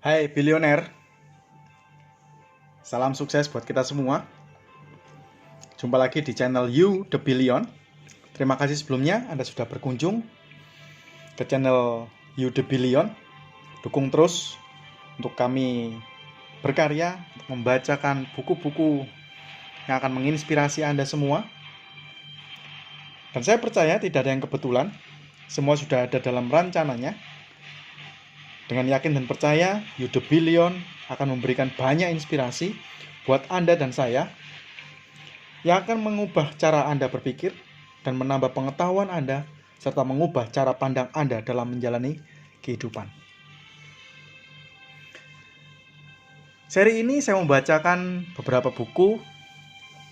Hai bilioner, salam sukses buat kita semua. Jumpa lagi di channel You The Billion. Terima kasih sebelumnya Anda sudah berkunjung ke channel You The Billion. Dukung terus untuk kami berkarya, untuk membacakan buku-buku yang akan menginspirasi Anda semua. Dan saya percaya tidak ada yang kebetulan, semua sudah ada dalam rencananya. Dengan yakin dan percaya, You The Billion akan memberikan banyak inspirasi buat Anda dan saya yang akan mengubah cara Anda berpikir dan menambah pengetahuan Anda serta mengubah cara pandang Anda dalam menjalani kehidupan. Seri ini saya membacakan beberapa buku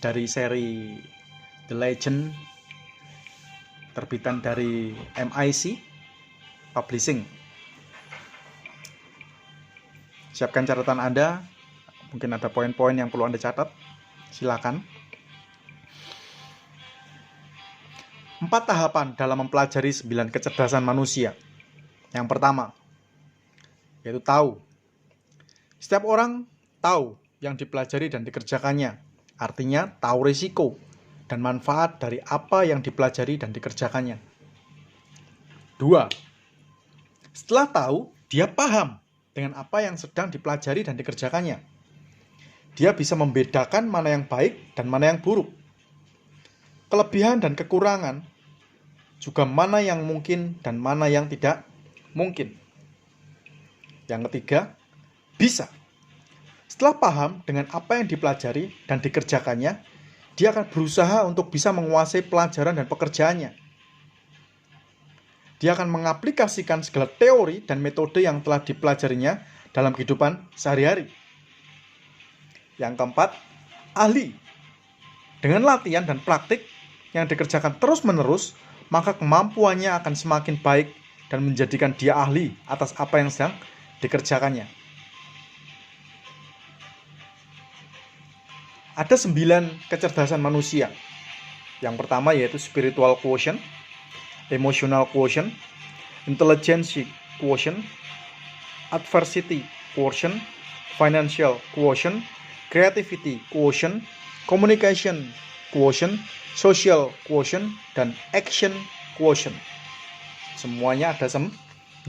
dari seri The Legend, terbitan dari MIC Publishing. Siapkan catatan Anda, mungkin ada poin-poin yang perlu Anda catat, silakan. 4 tahapan dalam mempelajari 9 kecerdasan manusia. Yang pertama, yaitu tahu. Setiap orang tahu yang dipelajari dan dikerjakannya. Artinya tahu risiko dan manfaat dari apa yang dipelajari dan dikerjakannya. 2. Setelah tahu, dia paham dengan apa yang sedang dipelajari dan dikerjakannya. Dia bisa membedakan mana yang baik dan mana yang buruk. Kelebihan dan kekurangan, juga mana yang mungkin dan mana yang tidak mungkin. Yang ketiga, bisa. Setelah paham dengan apa yang dipelajari dan dikerjakannya, dia akan berusaha untuk bisa menguasai pelajaran dan pekerjaannya. Dia akan mengaplikasikan segala teori dan metode yang telah dipelajarinya dalam kehidupan sehari-hari. Yang keempat, ahli. Dengan latihan dan praktik yang dikerjakan terus-menerus, maka kemampuannya akan semakin baik dan menjadikan dia ahli atas apa yang sedang dikerjakannya. Ada 9 kecerdasan manusia. Yang pertama yaitu spiritual quotient, emotional quotient, intelligence quotient, adversity quotient, financial quotient, creativity quotient, communication quotient, social quotient, dan action quotient. Semuanya ada 9. 9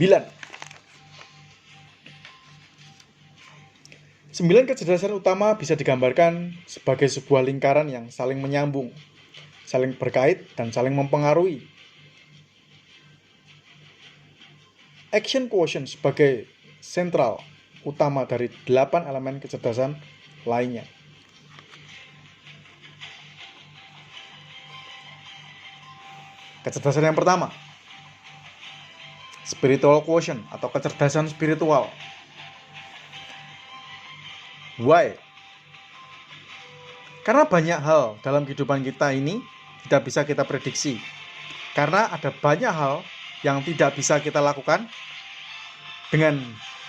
kecerdasan utama bisa digambarkan sebagai sebuah lingkaran yang saling menyambung, saling berkait, dan saling mempengaruhi. Action quotient sebagai sentral utama dari 8 elemen kecerdasan lainnya. Kecerdasan yang pertama, spiritual quotient atau kecerdasan spiritual. Why? Karena banyak hal dalam kehidupan kita ini tidak bisa kita prediksi. Karena ada banyak hal yang tidak bisa kita lakukan dengan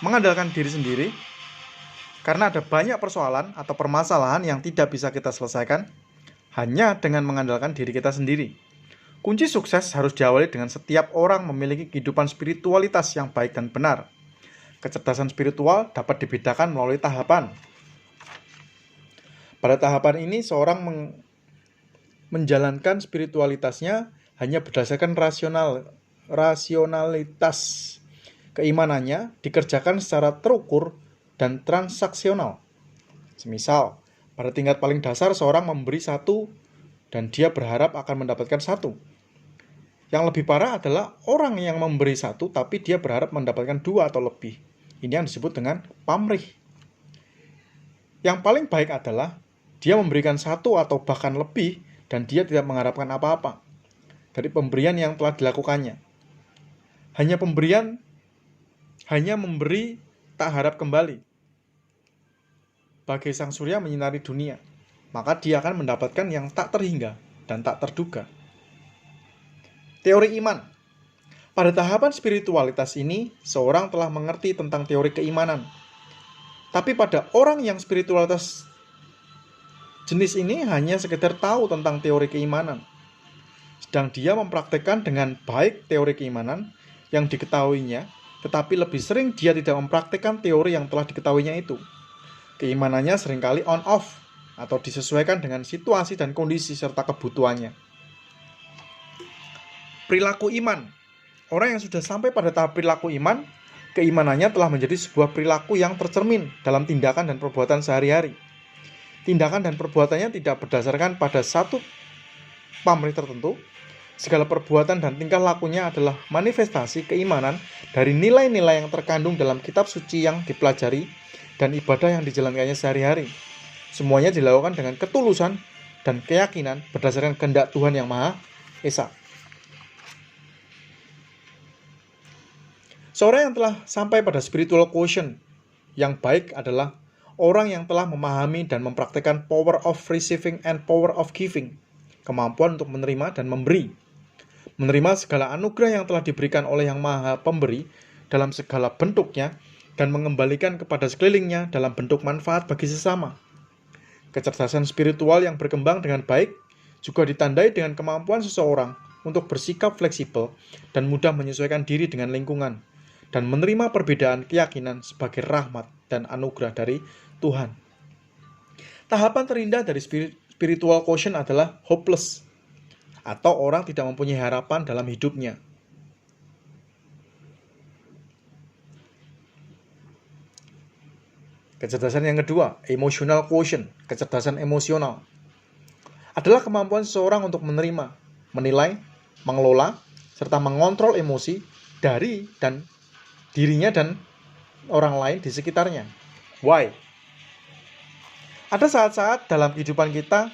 mengandalkan diri sendiri. Karena ada banyak persoalan atau permasalahan yang tidak bisa kita selesaikan hanya dengan mengandalkan diri kita sendiri. Kunci sukses harus diawali dengan setiap orang memiliki kehidupan spiritualitas yang baik dan benar. Kecerdasan spiritual dapat dibedakan melalui tahapan. Pada tahapan ini, seorang menjalankan spiritualitasnya hanya berdasarkan rasionalitas. Keimanannya dikerjakan secara terukur dan transaksional. Semisal, pada tingkat paling dasar seorang memberi 1 dan dia berharap akan mendapatkan 1. Yang lebih parah adalah orang yang memberi 1 tapi dia berharap mendapatkan 2 atau lebih. Ini yang disebut dengan pamrih. Yang paling baik adalah dia memberikan 1 atau bahkan lebih dan dia tidak mengharapkan apa-apa dari pemberian yang telah dilakukannya. Hanya memberi tak harap kembali. Bagai sang surya menyinari dunia, maka dia akan mendapatkan yang tak terhingga dan tak terduga. Teori iman. Pada tahapan spiritualitas ini, seorang telah mengerti tentang teori keimanan. Tapi pada orang yang spiritualitas jenis ini hanya sekedar tahu tentang teori keimanan. Sedang dia mempraktekkan dengan baik teori keimanan yang diketahuinya tetapi lebih sering dia tidak mempraktikkan teori yang telah diketahuinya itu. Keimanannya seringkali on-off atau disesuaikan dengan situasi dan kondisi serta kebutuhannya. Perilaku iman. Orang yang sudah sampai pada tahap perilaku iman, keimanannya telah menjadi sebuah perilaku yang tercermin dalam tindakan dan perbuatan sehari-hari. Tindakan dan perbuatannya tidak berdasarkan pada satu pamrih tertentu. Segala perbuatan dan tingkah lakunya adalah manifestasi keimanan dari nilai-nilai yang terkandung dalam kitab suci yang dipelajari dan ibadah yang dijalankannya sehari-hari. Semuanya dilakukan dengan ketulusan dan keyakinan berdasarkan kehendak Tuhan Yang Maha Esa. Seorang yang telah sampai pada spiritual quotient yang baik adalah orang yang telah memahami dan mempraktikkan power of receiving and power of giving, kemampuan untuk menerima dan memberi. Menerima segala anugerah yang telah diberikan oleh Yang Maha Pemberi dalam segala bentuknya dan mengembalikan kepada sekelilingnya dalam bentuk manfaat bagi sesama. Kecerdasan spiritual yang berkembang dengan baik juga ditandai dengan kemampuan seseorang untuk bersikap fleksibel dan mudah menyesuaikan diri dengan lingkungan dan menerima perbedaan keyakinan sebagai rahmat dan anugerah dari Tuhan. Tahapan terindah dari spiritual quotient adalah hopeless, atau orang tidak mempunyai harapan dalam hidupnya. Kecerdasan yang kedua, emotional quotient, kecerdasan emosional, adalah kemampuan seseorang untuk menerima, menilai, mengelola, serta mengontrol emosi dari dan dirinya dan orang lain di sekitarnya. Why? Ada saat-saat dalam kehidupan kita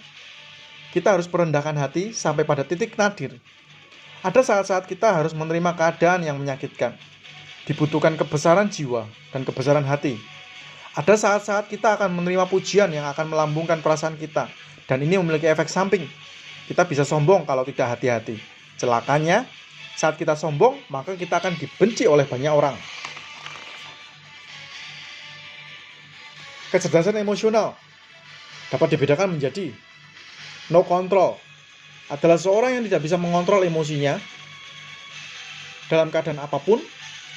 harus merendahkan hati sampai pada titik nadir. Ada saat-saat kita harus menerima keadaan yang menyakitkan. Dibutuhkan kebesaran jiwa dan kebesaran hati. Ada saat-saat kita akan menerima pujian yang akan melambungkan perasaan kita. Dan ini memiliki efek samping. Kita bisa sombong kalau tidak hati-hati. Celakanya, saat kita sombong, maka kita akan dibenci oleh banyak orang. Kecerdasan emosional dapat dibedakan menjadi no control, adalah seorang yang tidak bisa mengontrol emosinya dalam keadaan apapun.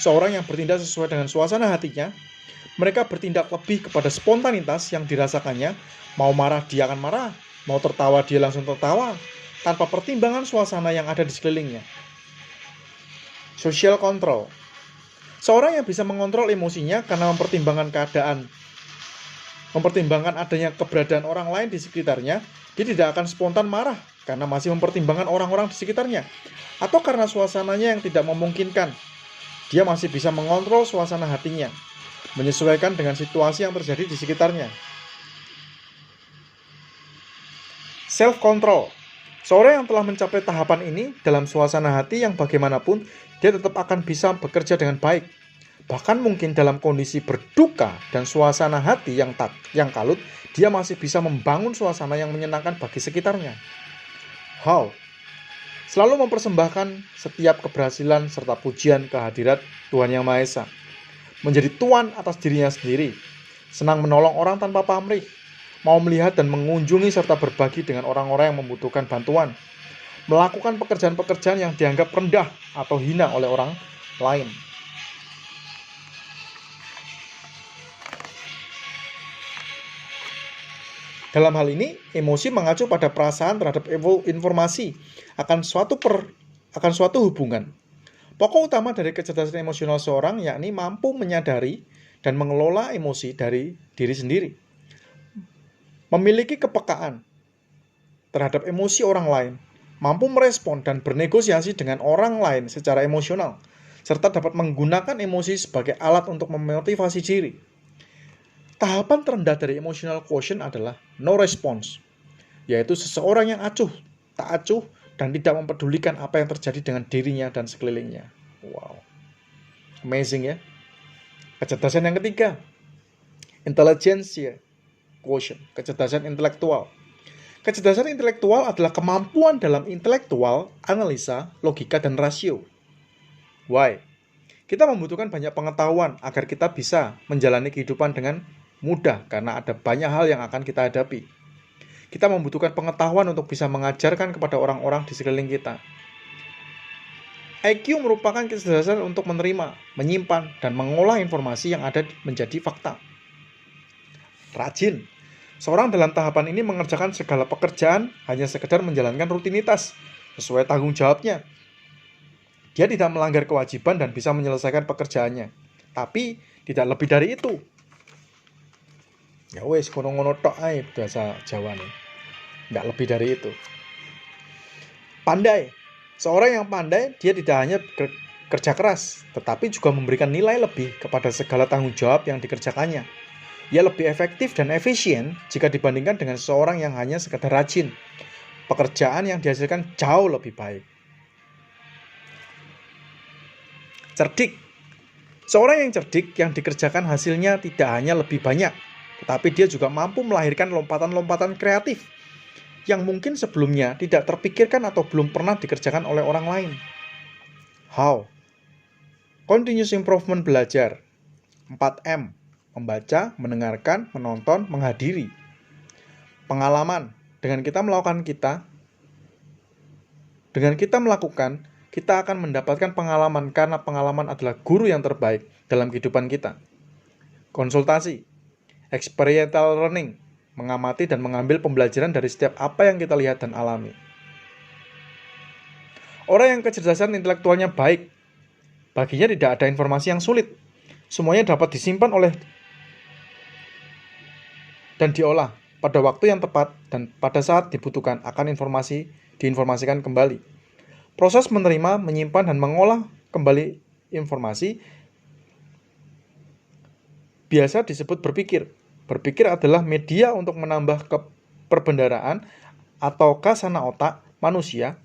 Seorang yang bertindak sesuai dengan suasana hatinya. Mereka bertindak lebih kepada spontanitas yang dirasakannya. Mau marah dia akan marah, mau tertawa dia langsung tertawa, tanpa pertimbangan suasana yang ada di sekelilingnya. Social control, seorang yang bisa mengontrol emosinya karena mempertimbangkan keadaan, mempertimbangkan adanya keberadaan orang lain di sekitarnya. Dia tidak akan spontan marah karena masih mempertimbangkan orang-orang di sekitarnya, atau karena suasananya yang tidak memungkinkan. Dia masih bisa mengontrol suasana hatinya, menyesuaikan dengan situasi yang terjadi di sekitarnya. Self-control, seorang yang telah mencapai tahapan ini dalam suasana hati yang bagaimanapun, dia tetap akan bisa bekerja dengan baik. Bahkan mungkin dalam kondisi berduka dan suasana hati yang kalut, dia masih bisa membangun suasana yang menyenangkan bagi sekitarnya. How? Selalu mempersembahkan setiap keberhasilan serta pujian kehadirat Tuhan Yang Maha Esa. Menjadi tuan atas dirinya sendiri. Senang menolong orang tanpa pamrih. Mau melihat dan mengunjungi serta berbagi dengan orang-orang yang membutuhkan bantuan. Melakukan pekerjaan-pekerjaan yang dianggap rendah atau hina oleh orang lain. Dalam hal ini, emosi mengacu pada perasaan terhadap informasi akan suatu hubungan. Pokok utama dari kecerdasan emosional seorang yakni mampu menyadari dan mengelola emosi dari diri sendiri. Memiliki kepekaan terhadap emosi orang lain, mampu merespon dan bernegosiasi dengan orang lain secara emosional, serta dapat menggunakan emosi sebagai alat untuk memotivasi diri. Tahapan terendah dari emotional quotient adalah no response, yaitu seseorang yang acuh, tak acuh, dan tidak mempedulikan apa yang terjadi dengan dirinya dan sekelilingnya. Wow, amazing ya. Kecerdasan yang ketiga, intelligentsia quotient, kecerdasan intelektual. Kecerdasan intelektual adalah kemampuan dalam intelektual, analisa, logika, dan rasio. Why? Kita membutuhkan banyak pengetahuan agar kita bisa menjalani kehidupan dengan mudah karena ada banyak hal yang akan kita hadapi. Kita membutuhkan pengetahuan untuk bisa mengajarkan kepada orang-orang di sekeliling kita. IQ merupakan kecerdasan untuk menerima, menyimpan, dan mengolah informasi yang ada menjadi fakta. Rajin. Seorang dalam tahapan ini mengerjakan segala pekerjaan hanya sekedar menjalankan rutinitas sesuai tanggung jawabnya. Dia tidak melanggar kewajiban dan bisa menyelesaikan pekerjaannya. Tapi tidak lebih dari itu. Ya wes, ngono-ngono tok ae bahasa Jawa nih. Tidak lebih dari itu. Pandai. Seorang yang pandai, dia tidak hanya kerja keras, tetapi juga memberikan nilai lebih kepada segala tanggung jawab yang dikerjakannya. Ia lebih efektif dan efisien jika dibandingkan dengan seseorang yang hanya sekedar rajin. Pekerjaan yang dihasilkan jauh lebih baik. Cerdik. Seorang yang cerdik yang dikerjakan hasilnya tidak hanya lebih banyak, tetapi dia juga mampu melahirkan lompatan-lompatan kreatif yang mungkin sebelumnya tidak terpikirkan atau belum pernah dikerjakan oleh orang lain. How? Continuous improvement belajar. 4M. Membaca, mendengarkan, menonton, menghadiri. Pengalaman. Dengan kita melakukan kita akan mendapatkan pengalaman karena pengalaman adalah guru yang terbaik dalam kehidupan kita. Konsultasi. Experiential learning. Mengamati dan mengambil pembelajaran dari setiap apa yang kita lihat dan alami. Orang yang kecerdasan intelektualnya baik, baginya tidak ada informasi yang sulit. Semuanya dapat disimpan oleh dan diolah pada waktu yang tepat dan pada saat dibutuhkan akan diinformasikan kembali. Proses menerima, menyimpan, dan mengolah kembali informasi biasa disebut berpikir. Berpikir adalah media untuk menambah perbendaharaan atau kasana otak manusia.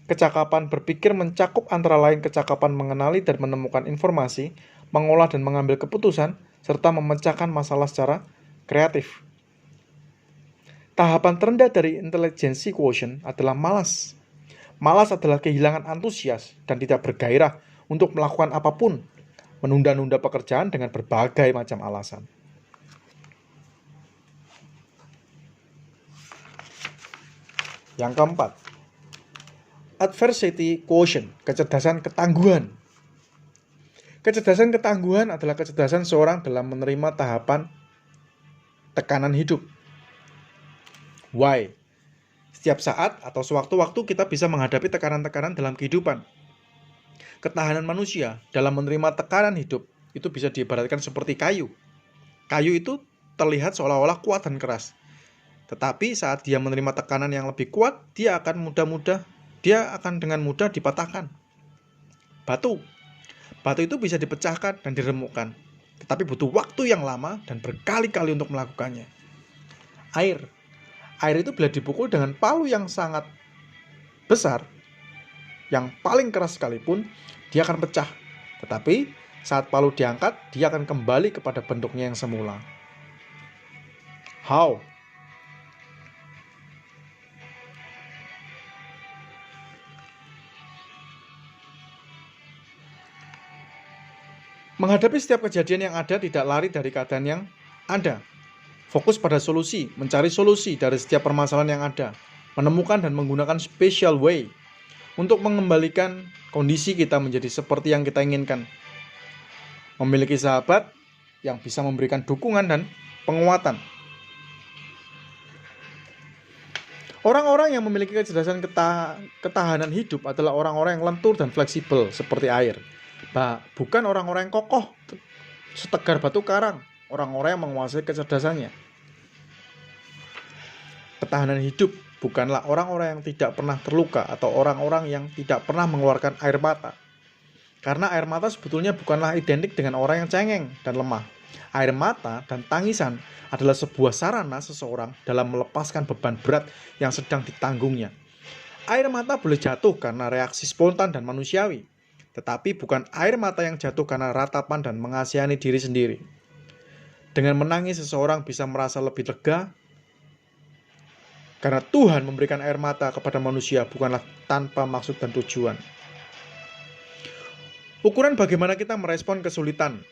Kecakapan berpikir mencakup antara lain kecakapan mengenali dan menemukan informasi, mengolah dan mengambil keputusan, serta memecahkan masalah secara kreatif. Tahapan terendah dari intelligence quotient adalah malas. Malas adalah kehilangan antusias dan tidak bergairah untuk melakukan apapun, menunda-nunda pekerjaan dengan berbagai macam alasan. Yang keempat, adversity quotient, kecerdasan ketangguhan. Kecerdasan ketangguhan adalah kecerdasan seorang dalam menerima tahapan tekanan hidup. Why? Setiap saat atau sewaktu-waktu kita bisa menghadapi tekanan-tekanan dalam kehidupan. Ketahanan manusia dalam menerima tekanan hidup itu bisa diibaratkan seperti kayu. Kayu itu terlihat seolah-olah kuat dan keras. Tetapi saat dia menerima tekanan yang lebih kuat, dia akan dengan mudah dipatahkan. Batu itu bisa dipecahkan dan diremukkan, tetapi butuh waktu yang lama dan berkali-kali untuk melakukannya. Air itu bila dipukul dengan palu yang sangat besar, yang paling keras sekalipun, dia akan pecah. Tetapi saat palu diangkat, dia akan kembali kepada bentuknya yang semula. How? Menghadapi setiap kejadian yang ada tidak lari dari keadaan yang ada. Fokus pada solusi, mencari solusi dari setiap permasalahan yang ada. Menemukan dan menggunakan special way untuk mengembalikan kondisi kita menjadi seperti yang kita inginkan. Memiliki sahabat yang bisa memberikan dukungan dan penguatan. Orang-orang yang memiliki kecerdasan ketahanan hidup adalah orang-orang yang lentur dan fleksibel seperti air. Bukan orang-orang yang kokoh setegar batu karang, orang-orang yang menguasai kecerdasannya. Ketahanan hidup bukanlah orang-orang yang tidak pernah terluka atau orang-orang yang tidak pernah mengeluarkan air mata. Karena air mata sebetulnya bukanlah identik dengan orang yang cengeng dan lemah. Air mata dan tangisan adalah sebuah sarana seseorang dalam melepaskan beban berat yang sedang ditanggungnya. Air mata boleh jatuh karena reaksi spontan dan manusiawi, tetapi bukan air mata yang jatuh karena ratapan dan mengasihani diri sendiri. Dengan menangis seseorang bisa merasa lebih lega, karena Tuhan memberikan air mata kepada manusia bukanlah tanpa maksud dan tujuan. Ukuran bagaimana kita merespon kesulitan,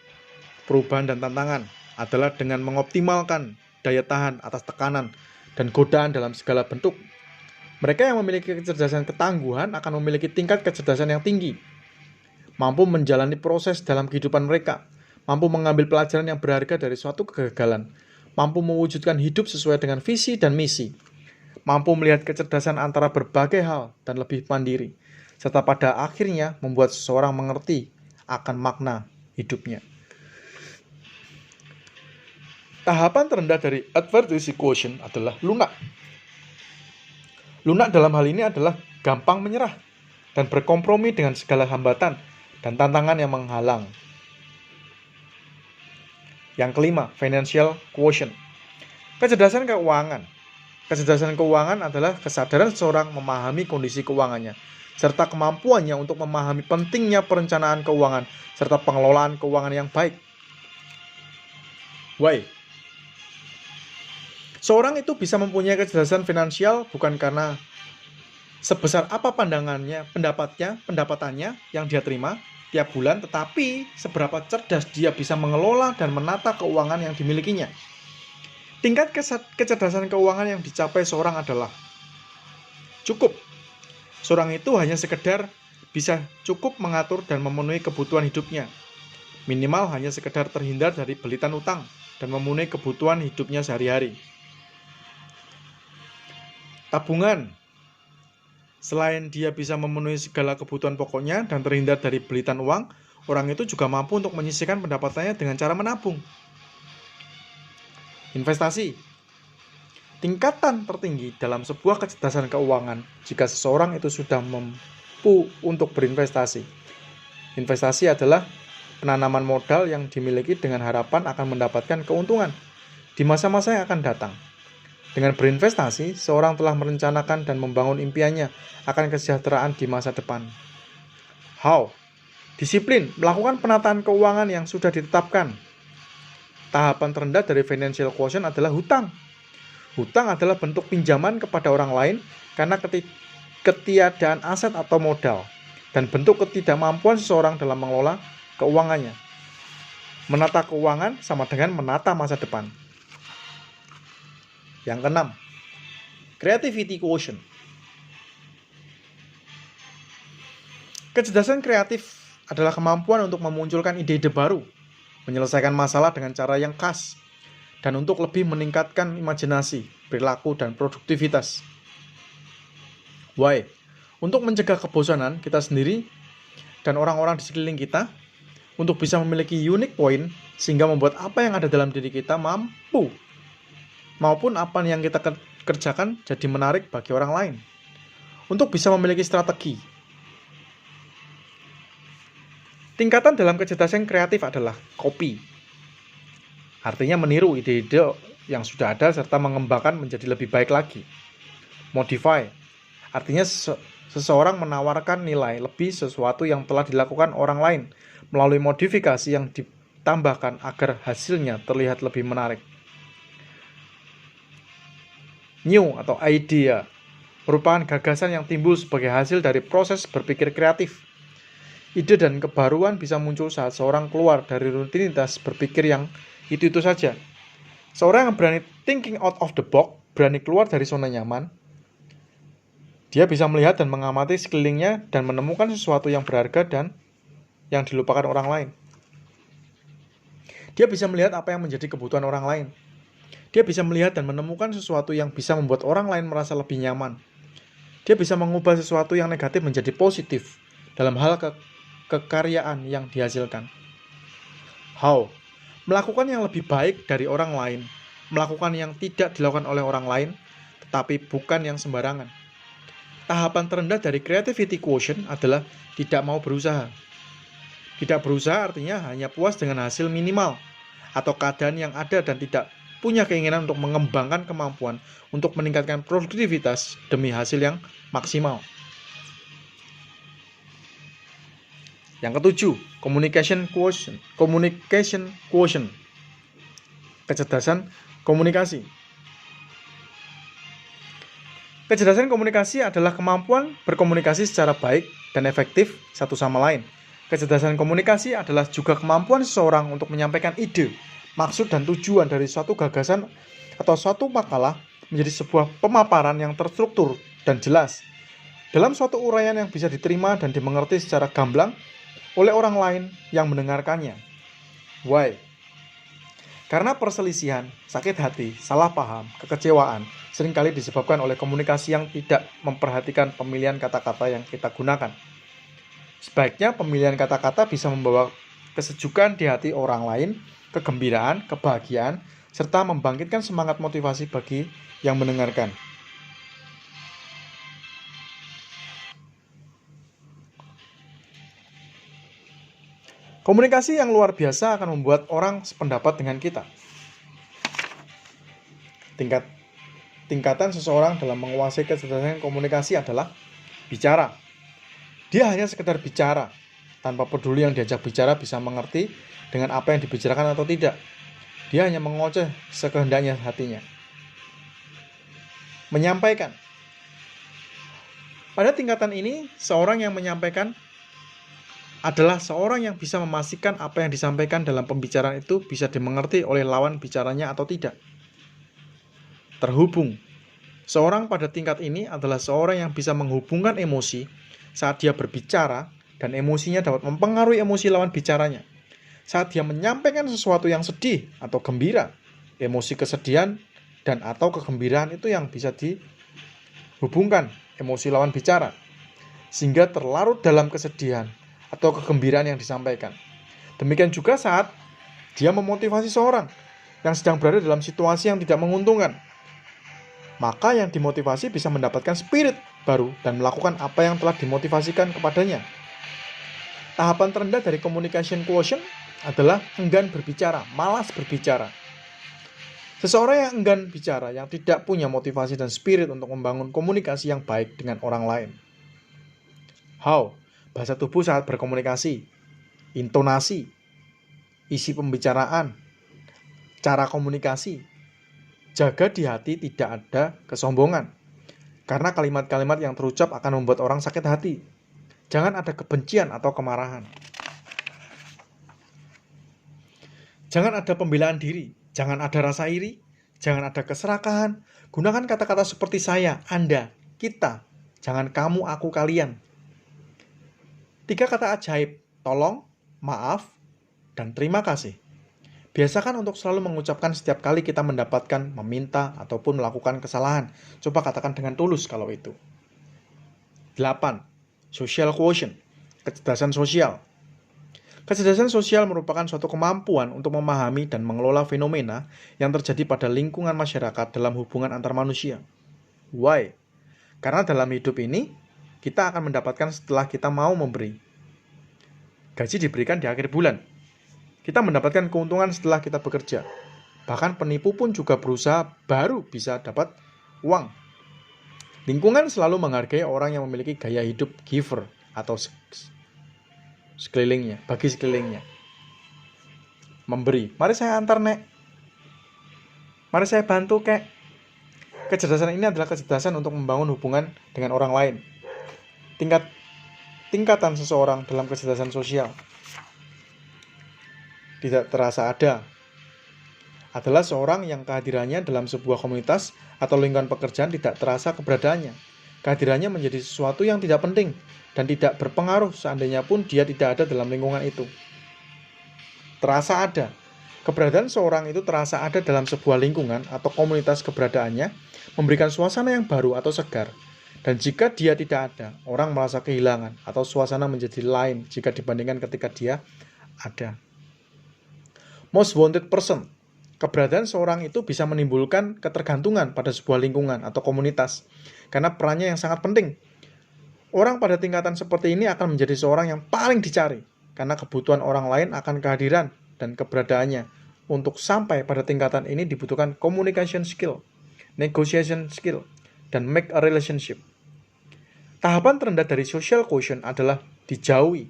perubahan dan tantangan adalah dengan mengoptimalkan daya tahan atas tekanan dan godaan dalam segala bentuk. Mereka yang memiliki kecerdasan ketangguhan akan memiliki tingkat kecerdasan yang tinggi. mampu menjalani proses dalam kehidupan mereka, mampu mengambil pelajaran yang berharga dari suatu kegagalan, mampu mewujudkan hidup sesuai dengan visi dan misi, mampu melihat kecerdasan antara berbagai hal dan lebih mandiri, serta pada akhirnya membuat seseorang mengerti akan makna hidupnya. Tahapan terendah dari adversity quotient adalah lunak. Lunak dalam hal ini adalah gampang menyerah dan berkompromi dengan segala hambatan dan tantangan yang menghalang. Yang kelima, financial quotient. Kecerdasan keuangan. Kecerdasan keuangan adalah kesadaran seseorang memahami kondisi keuangannya, serta kemampuannya untuk memahami pentingnya perencanaan keuangan, serta pengelolaan keuangan yang baik. Why? Seorang itu bisa mempunyai kecerdasan finansial bukan karena sebesar apa pendapatannya yang dia terima tiap bulan, tetapi seberapa cerdas dia bisa mengelola dan menata keuangan yang dimilikinya. Tingkat kecerdasan keuangan yang dicapai seorang adalah cukup. Seorang itu hanya sekedar bisa cukup mengatur dan memenuhi kebutuhan hidupnya. Minimal hanya sekedar terhindar dari belitan utang dan memenuhi kebutuhan hidupnya sehari-hari. Tabungan. Selain dia bisa memenuhi segala kebutuhan pokoknya dan terhindar dari belitan uang, orang itu juga mampu untuk menyisihkan pendapatannya dengan cara menabung. Investasi. Tingkatan tertinggi dalam sebuah kecerdasan keuangan jika seseorang itu sudah mampu untuk berinvestasi. Investasi adalah penanaman modal yang dimiliki dengan harapan akan mendapatkan keuntungan di masa-masa yang akan datang. Dengan berinvestasi, seorang telah merencanakan dan membangun impiannya akan kesejahteraan di masa depan. How? Disiplin, melakukan penataan keuangan yang sudah ditetapkan. Tahapan terendah dari financial quotient adalah hutang. Hutang adalah bentuk pinjaman kepada orang lain karena ketiadaan aset atau modal, dan bentuk ketidakmampuan seseorang dalam mengelola keuangannya. Menata keuangan sama dengan menata masa depan. Yang keenam, creativity quotient. Kecerdasan kreatif adalah kemampuan untuk memunculkan ide-ide baru, menyelesaikan masalah dengan cara yang khas, dan untuk lebih meningkatkan imajinasi, perilaku, dan produktivitas. Why? Untuk mencegah kebosanan kita sendiri dan orang-orang di sekeliling kita, untuk bisa memiliki unique point sehingga membuat apa yang ada dalam diri kita mampu maupun apa yang kita kerjakan jadi menarik bagi orang lain. Untuk bisa memiliki strategi. Tingkatan dalam kecerdasan kreatif adalah copy. Artinya meniru ide-ide yang sudah ada serta mengembangkan menjadi lebih baik lagi. Modify. Artinya seseorang menawarkan nilai lebih sesuatu yang telah dilakukan orang lain melalui modifikasi yang ditambahkan agar hasilnya terlihat lebih menarik. New atau idea merupakan gagasan yang timbul sebagai hasil dari proses berpikir kreatif. Ide dan kebaruan bisa muncul saat seorang keluar dari rutinitas berpikir yang itu-itu saja. Seorang yang berani thinking out of the box, berani keluar dari zona nyaman, dia bisa melihat dan mengamati sekelilingnya dan menemukan sesuatu yang berharga dan yang dilupakan orang lain. Dia bisa melihat apa yang menjadi kebutuhan orang lain. Dia bisa melihat dan menemukan sesuatu yang bisa membuat orang lain merasa lebih nyaman. Dia bisa mengubah sesuatu yang negatif menjadi positif dalam hal kekaryaan yang dihasilkan. How? Melakukan yang lebih baik dari orang lain, melakukan yang tidak dilakukan oleh orang lain, tetapi bukan yang sembarangan. Tahapan terendah dari creativity quotient adalah tidak mau berusaha. Tidak berusaha artinya hanya puas dengan hasil minimal atau keadaan yang ada dan tidak punya keinginan untuk mengembangkan kemampuan untuk meningkatkan produktivitas demi hasil yang maksimal. Yang ketujuh, communication quotient. Kecerdasan komunikasi. Kecerdasan komunikasi adalah kemampuan berkomunikasi secara baik dan efektif satu sama lain. Kecerdasan komunikasi adalah juga kemampuan seseorang untuk menyampaikan ide, maksud dan tujuan dari suatu gagasan atau suatu makalah menjadi sebuah pemaparan yang terstruktur dan jelas dalam suatu uraian yang bisa diterima dan dimengerti secara gamblang oleh orang lain yang mendengarkannya. Why? Karena perselisihan, sakit hati, salah paham, kekecewaan seringkali disebabkan oleh komunikasi yang tidak memperhatikan pemilihan kata-kata yang kita gunakan. Sebaiknya pemilihan kata-kata bisa membawa kesejukan di hati orang lain, kegembiraan, kebahagiaan, serta membangkitkan semangat motivasi bagi yang mendengarkan. Komunikasi yang luar biasa akan membuat orang sependapat dengan kita. Tingkatan seseorang dalam menguasai kecerdasan komunikasi adalah bicara. Dia hanya sekedar bicara, tanpa peduli yang diajak bicara bisa mengerti dengan apa yang dibicarakan atau tidak. Dia hanya mengoceh sekehendaknya hatinya. Menyampaikan. Pada tingkatan ini, seorang yang menyampaikan adalah seorang yang bisa memastikan apa yang disampaikan dalam pembicaraan itu bisa dimengerti oleh lawan bicaranya atau tidak. Terhubung. Seorang pada tingkat ini adalah seorang yang bisa menghubungkan emosi saat dia berbicara dan emosinya dapat mempengaruhi emosi lawan bicaranya. Saat dia menyampaikan sesuatu yang sedih atau gembira, emosi kesedihan dan atau kegembiraan itu yang bisa dihubungkan emosi lawan bicara, sehingga terlarut dalam kesedihan atau kegembiraan yang disampaikan. Demikian juga saat dia memotivasi seorang yang sedang berada dalam situasi yang tidak menguntungkan. Maka yang dimotivasi bisa mendapatkan spirit baru dan melakukan apa yang telah dimotivasikan kepadanya. Tahapan terendah dari communication quotient adalah enggan berbicara, malas berbicara. Seseorang yang enggan bicara, yang tidak punya motivasi dan spirit untuk membangun komunikasi yang baik dengan orang lain. How? Bahasa tubuh saat berkomunikasi, intonasi, isi pembicaraan, cara komunikasi. Jaga di hati tidak ada kesombongan, karena kalimat-kalimat yang terucap akan membuat orang sakit hati. Jangan ada kebencian atau kemarahan. Jangan ada pembelaan diri, jangan ada rasa iri, jangan ada keserakahan. Gunakan kata-kata seperti saya, Anda, kita, jangan kamu, aku, kalian. 3 kata ajaib, tolong, maaf, dan terima kasih. Biasakan untuk selalu mengucapkan setiap kali kita mendapatkan, meminta, ataupun melakukan kesalahan. Coba katakan dengan tulus kalau itu. 8. Social quotient, kecerdasan sosial. Kecerdasan sosial merupakan suatu kemampuan untuk memahami dan mengelola fenomena yang terjadi pada lingkungan masyarakat dalam hubungan antar manusia. Why? Karena dalam hidup ini, kita akan mendapatkan setelah kita mau memberi. Gaji diberikan di akhir bulan. Kita mendapatkan keuntungan setelah kita bekerja. Bahkan penipu pun juga berusaha baru bisa dapat uang. Lingkungan selalu menghargai orang yang memiliki gaya hidup giver atau sekelilingnya, bagi sekelilingnya. Memberi. Mari saya antar, Nek. Mari saya bantu, Kek. Kecerdasan ini adalah kecerdasan untuk membangun hubungan dengan orang lain. Tingkatan seseorang dalam kecerdasan sosial tidak terasa ada adalah seorang yang kehadirannya dalam sebuah komunitas atau lingkungan pekerjaan tidak terasa keberadaannya. Kehadirannya menjadi sesuatu yang tidak penting dan tidak berpengaruh seandainya pun dia tidak ada dalam lingkungan itu. Terasa ada. Keberadaan seorang itu terasa ada dalam sebuah lingkungan atau komunitas. Keberadaannya memberikan suasana yang baru atau segar. Dan jika dia tidak ada, orang merasa kehilangan atau suasana menjadi lain jika dibandingkan ketika dia ada. Most wanted person. Keberadaan seorang itu bisa menimbulkan ketergantungan pada sebuah lingkungan atau komunitas karena perannya yang sangat penting. Orang pada tingkatan seperti ini akan menjadi seorang yang paling dicari karena kebutuhan orang lain akan kehadiran dan keberadaannya. Untuk sampai pada tingkatan ini dibutuhkan communication skill, negotiation skill, dan make a relationship. Tahapan terendah dari social quotient adalah dijauhi.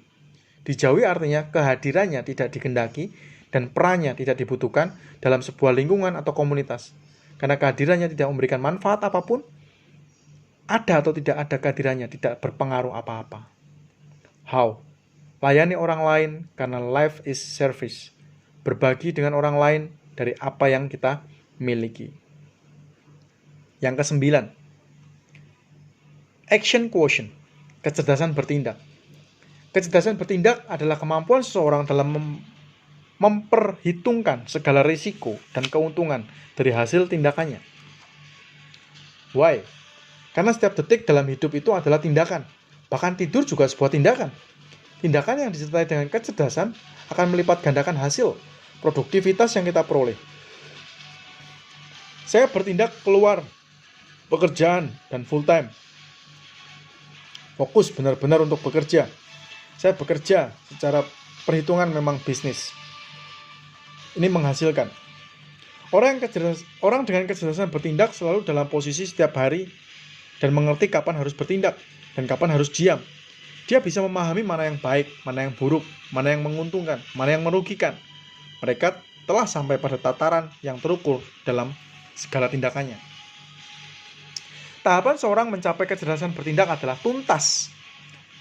Dijauhi artinya kehadirannya tidak dikehendaki dan perannya tidak dibutuhkan dalam sebuah lingkungan atau komunitas. Karena kehadirannya tidak memberikan manfaat apapun, ada atau tidak ada kehadirannya tidak berpengaruh apa-apa. How? Layani orang lain karena life is service. Berbagi dengan orang lain dari apa yang kita miliki. Yang ke-9. Action quotient, kecerdasan bertindak. Kecerdasan bertindak adalah kemampuan seseorang dalam memperhitungkan segala risiko dan keuntungan dari hasil tindakannya. Why? Karena setiap detik dalam hidup itu adalah tindakan. Bahkan tidur juga sebuah tindakan. Tindakan yang disertai dengan kecerdasan akan melipat gandakan hasil produktivitas yang kita peroleh. Saya bertindak keluar pekerjaan dan full time. Fokus benar-benar untuk bekerja. Saya bekerja secara perhitungan memang bisnis. Ini menghasilkan. Orang dengan kecerdasan bertindak selalu dalam posisi setiap hari dan mengerti kapan harus bertindak dan kapan harus diam. Dia bisa memahami mana yang baik, mana yang buruk, mana yang menguntungkan, mana yang merugikan. Mereka telah sampai pada tataran yang terukur dalam segala tindakannya. Tahapan seorang mencapai kecerdasan bertindak adalah tuntas.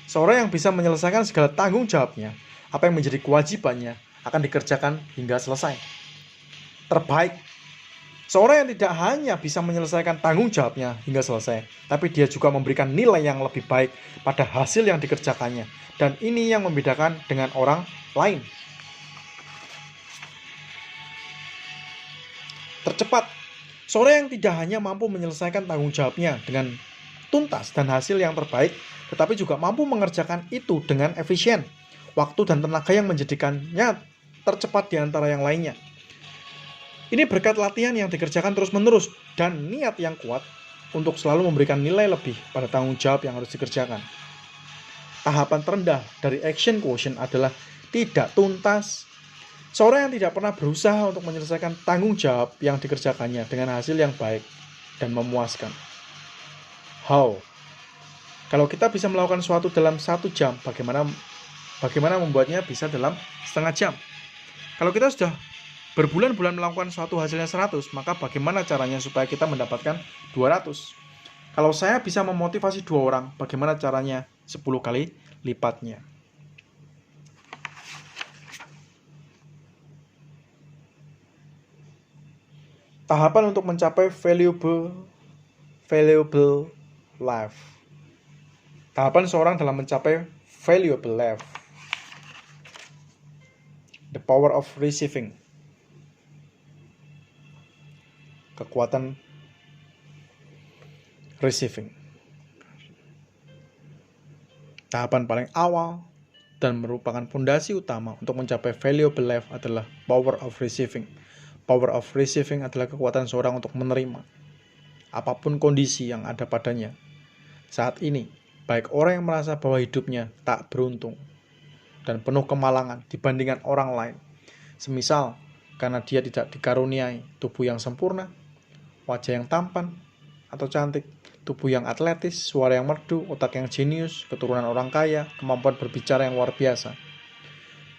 Seorang yang bisa menyelesaikan segala tanggung jawabnya, apa yang menjadi kewajibannya, akan dikerjakan hingga selesai. Terbaik. Seorang yang tidak hanya bisa menyelesaikan tanggung jawabnya hingga selesai, tapi dia juga memberikan nilai yang lebih baik pada hasil yang dikerjakannya. Dan ini yang membedakan dengan orang lain. Tercepat. Seorang yang tidak hanya mampu menyelesaikan tanggung jawabnya dengan tuntas dan hasil yang terbaik, tetapi juga mampu mengerjakan itu dengan efisien. Waktu dan tenaga yang menjadikannya tercepat di antara yang lainnya. Ini berkat latihan yang dikerjakan terus-menerus dan niat yang kuat untuk selalu memberikan nilai lebih pada tanggung jawab yang harus dikerjakan. Tahapan terendah dari action quotient adalah tidak tuntas. Seorang yang tidak pernah berusaha untuk menyelesaikan tanggung jawab yang dikerjakannya dengan hasil yang baik dan memuaskan. How? Kalau kita bisa melakukan sesuatu dalam 1 jam, bagaimana membuatnya bisa dalam setengah jam? Kalau kita sudah berbulan-bulan melakukan suatu hasilnya 100, maka bagaimana caranya supaya kita mendapatkan 200? Kalau saya bisa memotivasi 2 orang, bagaimana caranya 10 kali lipatnya? Tahapan untuk mencapai valuable life. Tahapan seorang dalam mencapai valuable life. The power of receiving. Kekuatan receiving. Tahapan paling awal dan merupakan fondasi utama untuk mencapai valuable life adalah power of receiving. Power of receiving adalah kekuatan seorang untuk menerima apapun kondisi yang ada padanya. Saat ini, baik orang yang merasa bahwa hidupnya tak beruntung dan penuh kemalangan dibandingkan orang lain, semisal karena dia tidak dikaruniai tubuh yang sempurna, wajah yang tampan atau cantik, tubuh yang atletis, suara yang merdu, otak yang jenius, keturunan orang kaya, kemampuan berbicara yang luar biasa,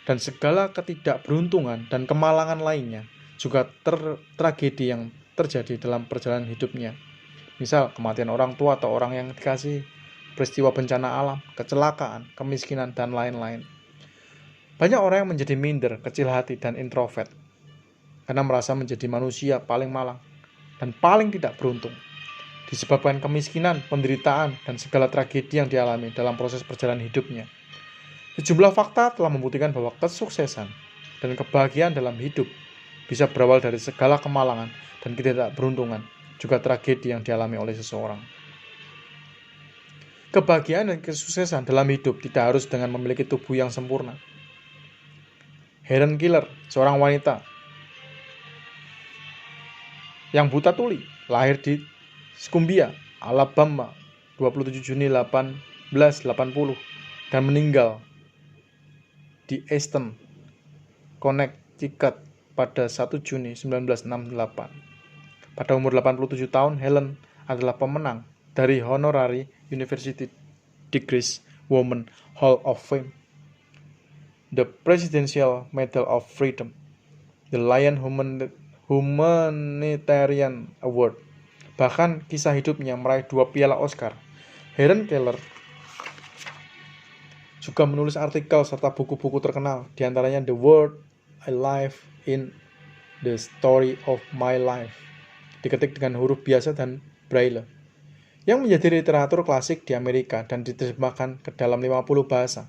dan segala ketidakberuntungan dan kemalangan lainnya, juga tragedi yang terjadi dalam perjalanan hidupnya. Misal kematian orang tua atau orang yang dikasihi, peristiwa bencana alam, kecelakaan, kemiskinan, dan lain-lain. Banyak orang yang menjadi minder, kecil hati, dan introvert karena merasa menjadi manusia paling malang dan paling tidak beruntung, disebabkan kemiskinan, penderitaan, dan segala tragedi yang dialami dalam proses perjalanan hidupnya. Sejumlah fakta telah membuktikan bahwa kesuksesan dan kebahagiaan dalam hidup bisa berawal dari segala kemalangan dan ketidakberuntungan, juga tragedi yang dialami oleh seseorang. Kebahagiaan dan kesuksesan dalam hidup tidak harus dengan memiliki tubuh yang sempurna. Helen Keller, seorang wanita yang buta tuli, lahir di Skumbia, Alabama, 27 Juni 1880 dan meninggal di Easton, Connecticut pada 1 Juni 1968. Pada umur 87 tahun, Helen adalah pemenang dari Honorary University Degrees Women Hall of Fame, the Presidential Medal of Freedom, the Lion Humanitarian Award. Bahkan kisah hidupnya meraih 2 piala Oscar. Helen Keller juga menulis artikel serta buku-buku terkenal, diantaranya The World I Live in, The Story of My Life, diketik dengan huruf biasa dan braille, yang menjadi literatur klasik di Amerika dan diterjemahkan ke dalam 50 bahasa.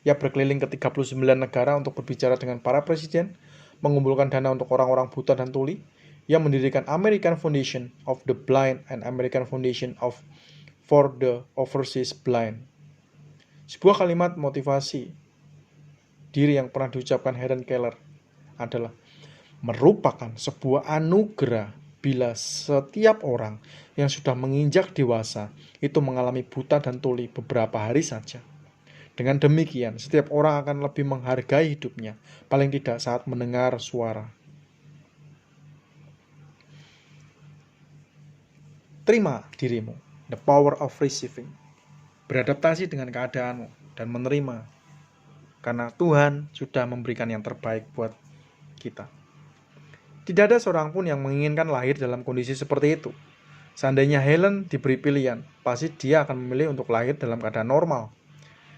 Ia berkeliling ke 39 negara untuk berbicara dengan para presiden, mengumpulkan dana untuk orang-orang buta dan tuli. Ia mendirikan American Foundation of the Blind and American Foundation for the Overseas Blind. Sebuah kalimat motivasi diri yang pernah diucapkan Helen Keller adalah merupakan sebuah anugerah bila setiap orang yang sudah menginjak dewasa itu mengalami buta dan tuli beberapa hari saja. Dengan demikian, setiap orang akan lebih menghargai hidupnya, paling tidak saat mendengar suara. Terima dirimu, the power of receiving. Beradaptasi dengan keadaanmu dan menerima, karena Tuhan sudah memberikan yang terbaik buat kita. Tidak ada seorang pun yang menginginkan lahir dalam kondisi seperti itu. Seandainya Helen diberi pilihan, pasti dia akan memilih untuk lahir dalam keadaan normal.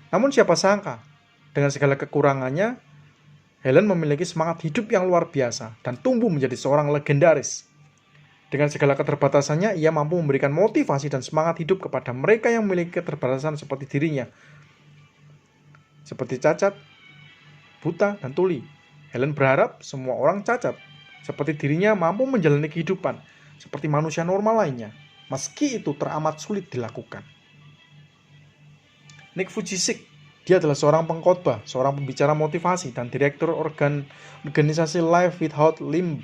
Namun siapa sangka, dengan segala kekurangannya, Helen memiliki semangat hidup yang luar biasa dan tumbuh menjadi seorang legendaris. Dengan segala keterbatasannya, ia mampu memberikan motivasi dan semangat hidup kepada mereka yang memiliki keterbatasan seperti dirinya, seperti cacat, buta, dan tuli. Helen berharap semua orang cacat seperti dirinya mampu menjalani kehidupan seperti manusia normal lainnya, meski itu teramat sulit dilakukan. Nick Vujicic, dia adalah seorang pengkhotbah, seorang pembicara motivasi, dan direktur organisasi Life Without Limb,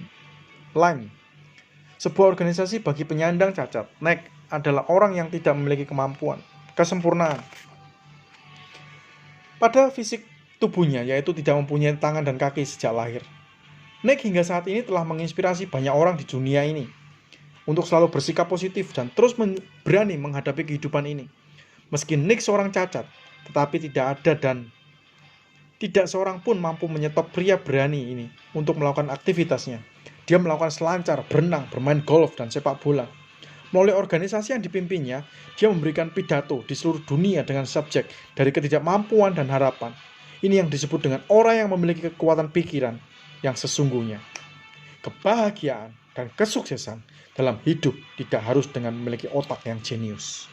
sebuah organisasi bagi penyandang cacat. Nick adalah orang yang tidak memiliki kemampuan, kesempurnaan pada fisik tubuhnya, yaitu tidak mempunyai tangan dan kaki sejak lahir. Nick hingga saat ini telah menginspirasi banyak orang di dunia ini untuk selalu bersikap positif dan terus berani menghadapi kehidupan ini. Meski Nick seorang cacat, tetapi tidak ada dan tidak seorang pun mampu menyetop pria berani ini untuk melakukan aktivitasnya. Dia melakukan selancar, berenang, bermain golf, dan sepak bola. Melalui organisasi yang dipimpinnya, dia memberikan pidato di seluruh dunia dengan subjek dari ketidakmampuan dan harapan. Ini yang disebut dengan orang yang memiliki kekuatan pikiran yang sesungguhnya. Kebahagiaan dan kesuksesan dalam hidup tidak harus dengan memiliki otak yang jenius.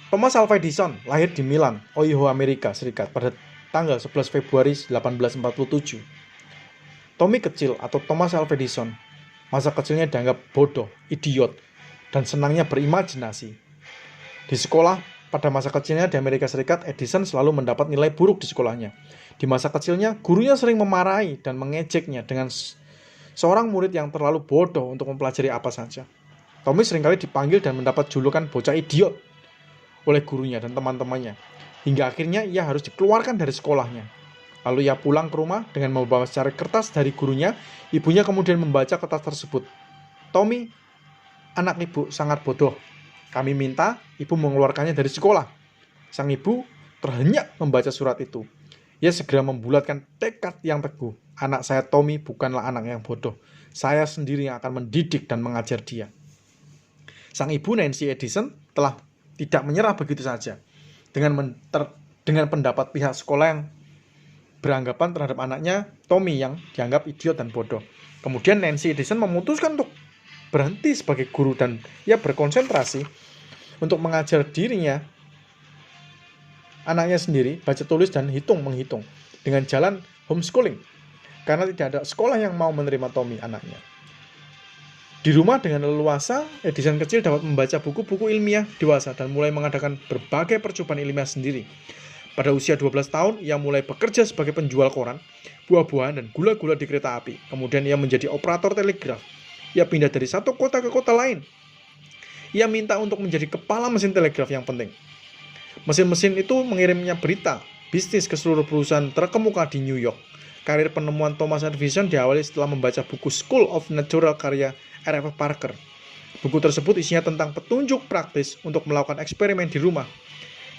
Thomas Alva Edison lahir di Milan, Ohio, Amerika Serikat pada tanggal 11 Februari 1847. Tommy kecil atau Thomas Alva Edison, masa kecilnya dianggap bodoh, idiot, dan senangnya berimajinasi. Di sekolah, pada masa kecilnya di Amerika Serikat, Edison selalu mendapat nilai buruk di sekolahnya. Di masa kecilnya, gurunya sering memarahi dan mengejeknya dengan seorang murid yang terlalu bodoh untuk mempelajari apa saja. Tommy seringkali dipanggil dan mendapat julukan bocah idiot oleh gurunya dan teman-temannya, hingga akhirnya ia harus dikeluarkan dari sekolahnya. Lalu ia pulang ke rumah dengan membawa secari kertas dari gurunya. Ibunya kemudian membaca kertas tersebut. Tommy, anak ibu sangat bodoh. Kami minta ibu mengeluarkannya dari sekolah. Sang ibu terhenyak membaca surat itu. Ia segera membulatkan tekad yang teguh. Anak saya Tommy bukanlah anak yang bodoh. Saya sendiri yang akan mendidik dan mengajar dia. Sang ibu Nancy Edison telah tidak menyerah begitu saja dengan pendapat pihak sekolah yang beranggapan terhadap anaknya Tommy yang dianggap idiot dan bodoh. Kemudian Nancy Edison memutuskan untuk berhenti sebagai guru dan ia berkonsentrasi untuk mengajar dirinya, anaknya sendiri, baca tulis dan menghitung dengan jalan homeschooling karena tidak ada sekolah yang mau menerima Tommy, anaknya. Di rumah dengan leluasa, Edison kecil dapat membaca buku-buku ilmiah dewasa dan mulai mengadakan berbagai percobaan ilmiah sendiri. Pada usia 12 tahun, ia mulai bekerja sebagai penjual koran, buah-buahan, dan gula-gula di kereta api. Kemudian ia menjadi operator telegraf. Ia pindah dari satu kota ke kota lain. Ia minta untuk menjadi kepala mesin telegraf yang penting. Mesin-mesin itu mengirimnya berita, bisnis ke seluruh perusahaan terkemuka di New York. Karir penemuan Thomas Edison diawali setelah membaca buku School of Natural karya R.F. Parker. Buku tersebut isinya tentang petunjuk praktis untuk melakukan eksperimen di rumah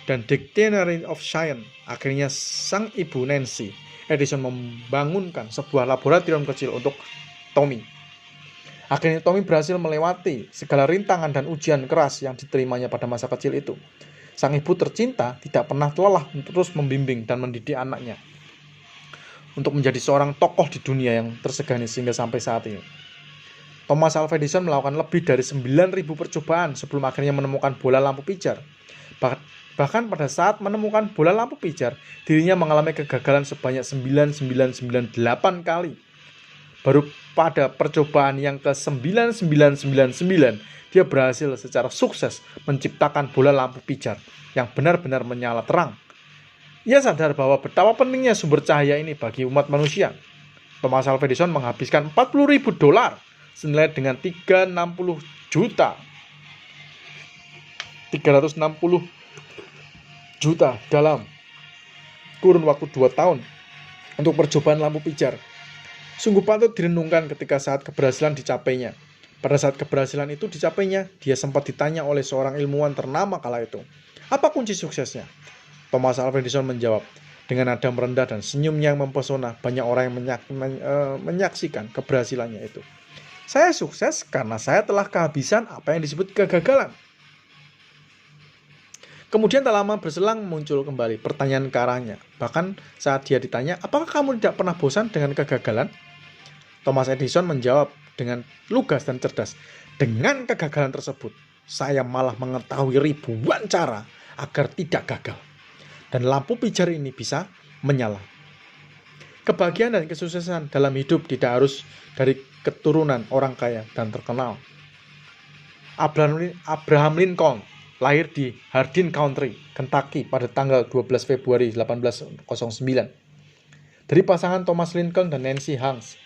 dan Dictionary of Science. Akhirnya sang ibu Nancy Edison membangunkan sebuah laboratorium kecil untuk Tommy. Akhirnya Tommy berhasil melewati segala rintangan dan ujian keras yang diterimanya pada masa kecil itu. Sang ibu tercinta tidak pernah lelah untuk terus membimbing dan mendidik anaknya untuk menjadi seorang tokoh di dunia yang tersegani sehingga sampai saat ini. Thomas Alva Edison melakukan lebih dari 9.000 percobaan sebelum akhirnya menemukan bola lampu pijar. Bahkan pada saat menemukan bola lampu pijar, dirinya mengalami kegagalan sebanyak 9998 kali. Baru pada percobaan yang ke-9999, dia berhasil secara sukses menciptakan bola lampu pijar yang benar-benar menyala terang. Ia sadar bahwa betapa pentingnya sumber cahaya ini bagi umat manusia. Thomas Alva Edison menghabiskan $40.000 senilai dengan 360 juta dalam kurun waktu 2 tahun untuk percobaan lampu pijar. Sungguh patut direnungkan ketika saat keberhasilan dicapainya. Pada saat keberhasilan itu dicapainya, dia sempat ditanya oleh seorang ilmuwan ternama kala itu, apa kunci suksesnya? Thomas Alva Edison menjawab, dengan nada merendah dan senyum yang mempesona. Banyak orang yang menyaksikan keberhasilannya itu. Saya sukses karena saya telah kehabisan apa yang disebut kegagalan. Kemudian tak lama berselang muncul kembali pertanyaan ke arahnya. Bahkan saat dia ditanya, apakah kamu tidak pernah bosan dengan kegagalan? Thomas Edison menjawab dengan lugas dan cerdas, dengan kegagalan tersebut, saya malah mengetahui ribuan cara agar tidak gagal. Dan lampu pijar ini bisa menyala. Kebahagiaan dan kesuksesan dalam hidup tidak harus dari keturunan orang kaya dan terkenal. Abraham Lincoln lahir di Hardin County, Kentucky pada tanggal 12 Februari 1809. Dari pasangan Thomas Lincoln dan Nancy Hanks.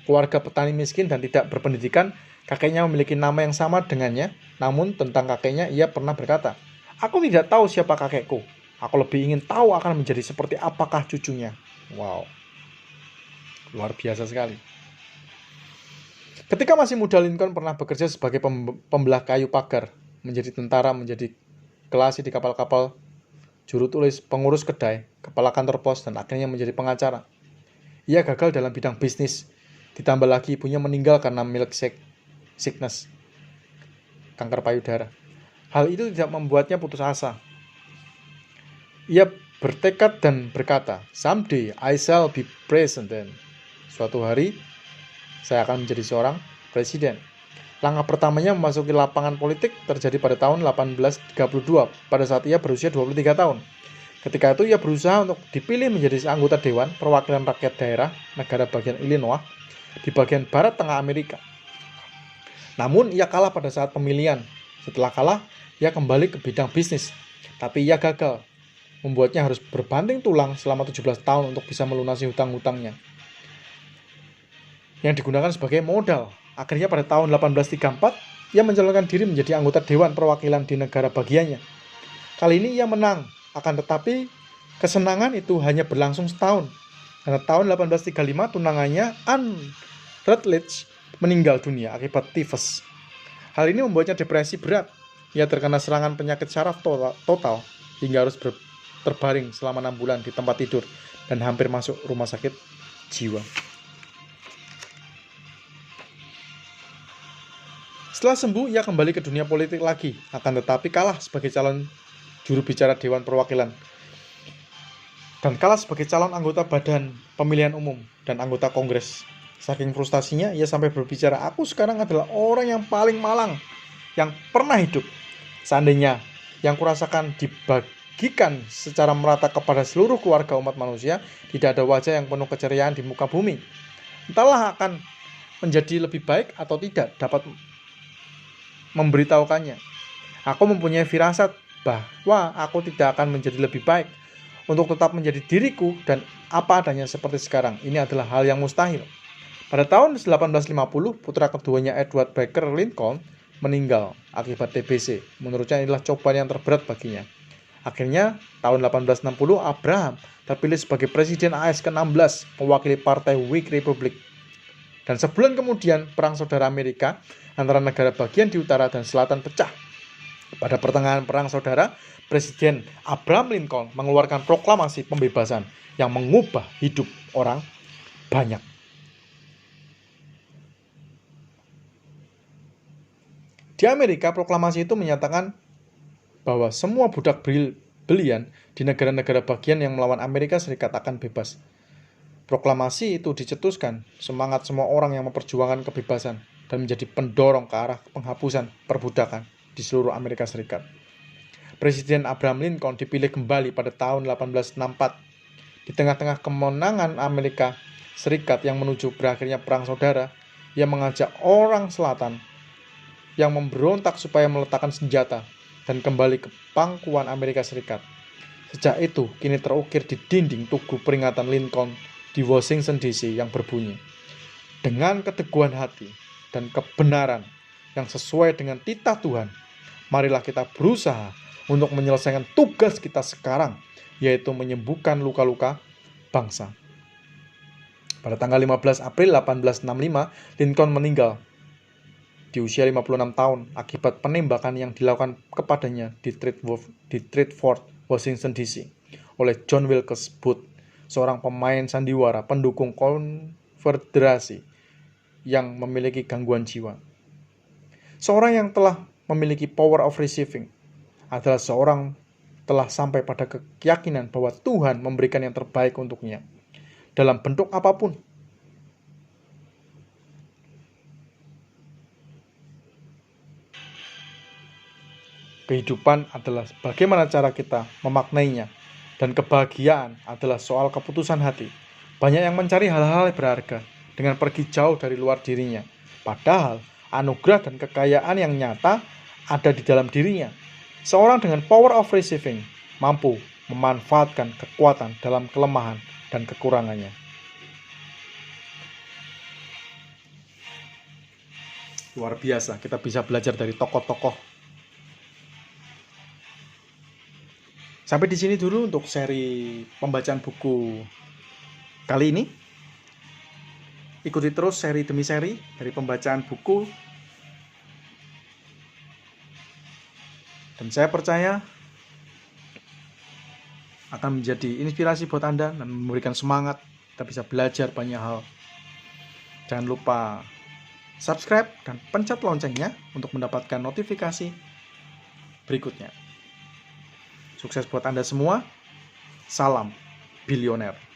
Keluarga petani miskin dan tidak berpendidikan, kakeknya memiliki nama yang sama dengannya, namun tentang kakeknya ia pernah berkata, aku tidak tahu siapa kakekku, aku lebih ingin tahu akan menjadi seperti apakah cucunya. Wow, luar biasa sekali. Ketika masih muda, Lincoln pernah bekerja sebagai pembelah kayu pagar, menjadi tentara, menjadi kelasi di kapal-kapal, juru tulis, pengurus kedai, kepala kantor pos, dan akhirnya menjadi pengacara. Ia gagal dalam bidang bisnis, ditambah lagi ibunya meninggal karena milk sickness, kanker payudara. Hal itu tidak membuatnya putus asa. Ia bertekad dan berkata, someday I shall be president. Suatu hari, saya akan menjadi seorang presiden. Langkah pertamanya memasuki lapangan politik terjadi pada tahun 1832, pada saat ia berusia 23 tahun. Ketika itu ia berusaha untuk dipilih menjadi anggota Dewan Perwakilan Rakyat Daerah negara bagian Illinois di bagian barat tengah Amerika. Namun ia kalah pada saat pemilihan. Setelah kalah, ia kembali ke bidang bisnis, tapi ia gagal, membuatnya harus berbanting tulang selama 17 tahun untuk bisa melunasi hutang-hutangnya yang digunakan sebagai modal. Akhirnya pada tahun 1834, ia mencalonkan diri menjadi anggota Dewan Perwakilan di negara bagiannya. Kali ini ia menang, akan tetapi kesenangan itu hanya berlangsung setahun. Karena tahun 1835 tunangannya Anne Rutledge meninggal dunia akibat tifus. Hal ini membuatnya depresi berat. Ia terkena serangan penyakit syaraf total hingga harus terbaring selama 6 bulan di tempat tidur dan hampir masuk rumah sakit jiwa. Setelah sembuh, ia kembali ke dunia politik lagi, akan tetapi kalah sebagai calon juru bicara Dewan Perwakilan dan kalah sebagai calon anggota Badan Pemilihan Umum dan anggota Kongres. Saking frustasinya, ia sampai berbicara, aku sekarang adalah orang yang paling malang yang pernah hidup. Seandainya yang kurasakan dibagikan secara merata kepada seluruh keluarga umat manusia, tidak ada wajah yang penuh keceriaan di muka bumi. Entahlah akan menjadi lebih baik atau tidak dapat memberitahukannya. Aku mempunyai firasat bahwa aku tidak akan menjadi lebih baik. Untuk tetap menjadi diriku dan apa adanya seperti sekarang, ini adalah hal yang mustahil. Pada tahun 1850, putra keduanya Edward Baker Lincoln meninggal akibat TBC. Menurutnya inilah cobaan yang terberat baginya. Akhirnya, tahun 1860, Abraham terpilih sebagai Presiden AS ke-16, mewakili Partai Whig Republik. Dan sebulan kemudian, Perang Saudara Amerika antara negara bagian di utara dan selatan pecah. Pada pertengahan Perang Saudara, Presiden Abraham Lincoln mengeluarkan proklamasi pembebasan yang mengubah hidup orang banyak. Di Amerika, proklamasi itu menyatakan bahwa semua budak belian di negara-negara bagian yang melawan Amerika Serikat akan bebas. Proklamasi itu dicetuskan semangat semua orang yang memperjuangkan kebebasan dan menjadi pendorong ke arah penghapusan perbudakan di seluruh Amerika Serikat. Presiden Abraham Lincoln dipilih kembali pada tahun 1864. Di tengah-tengah kemenangan Amerika Serikat yang menuju berakhirnya Perang Saudara, ia mengajak orang Selatan yang memberontak supaya meletakkan senjata dan kembali ke pangkuan Amerika Serikat. Sejak itu, kini terukir di dinding tugu peringatan Lincoln di Washington DC yang berbunyi, "Dengan keteguhan hati dan kebenaran yang sesuai dengan titah Tuhan, marilah kita berusaha untuk menyelesaikan tugas kita sekarang, yaitu menyembuhkan luka-luka bangsa." Pada tanggal 15 April 1865, Lincoln meninggal di usia 56 tahun akibat penembakan yang dilakukan kepadanya di Thetford, Washington DC oleh John Wilkes Booth, seorang pemain sandiwara pendukung Konfederasi yang memiliki gangguan jiwa. Seorang yang telah memiliki power of receiving adalah seorang telah sampai pada keyakinan bahwa Tuhan memberikan yang terbaik untuknya dalam bentuk apapun. Kehidupan adalah bagaimana cara kita memaknainya, dan kebahagiaan adalah soal keputusan hati. Banyak yang mencari hal-hal berharga dengan pergi jauh dari luar dirinya, padahal anugerah dan kekayaan yang nyata ada di dalam dirinya. Seorang dengan power of receiving mampu memanfaatkan kekuatan dalam kelemahan dan kekurangannya. Luar biasa, kita bisa belajar dari tokoh-tokoh. Sampai di sini dulu untuk seri pembacaan buku kali ini. Ikuti terus seri demi seri dari pembacaan buku. Dan saya percaya akan menjadi inspirasi buat Anda dan memberikan semangat. Kita bisa belajar banyak hal. Jangan lupa subscribe dan pencet loncengnya untuk mendapatkan notifikasi berikutnya. Sukses buat Anda semua. Salam bilioner.